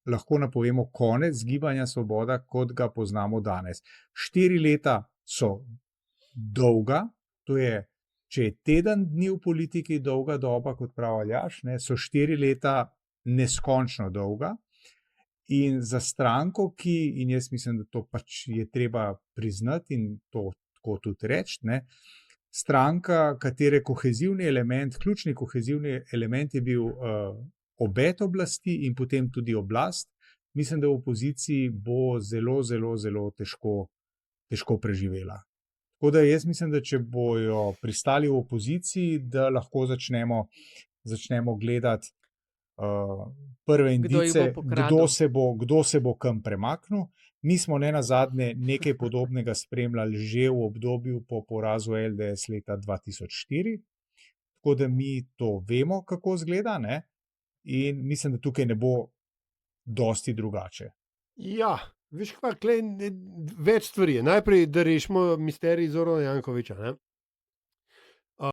lahko napovemo konec Gibanja Svoboda, kot ga poznamo danes. 4 leta so dolga, to je, če je teden dni v politiki dolga doba, kot pravi Aljaž, ne, so 4 leta neskončno dolga. In za stranko, in jaz mislim, da to pač je treba priznati in to tako tudi reči, ne, stranka, katere ključni kohezivni element je bil obet oblasti in potem tudi oblast, mislim, da v opoziciji bo zelo, zelo, zelo težko preživela. Tako da jaz mislim, da če bojo pristali v opoziciji, da lahko začnemo gledati prve indice, kdo se bo kam premaknil. Mi smo nenazadnje nekaj podobnega spremljali že v obdobju po porazu LDS leta 2004, tako da mi to vemo, kako izgleda, ne? In mislim, da tukaj ne bo dosti drugače. Ja, veš kva, več stvari. Najprej, da rešimo misterij Zorana Jankovića, ne?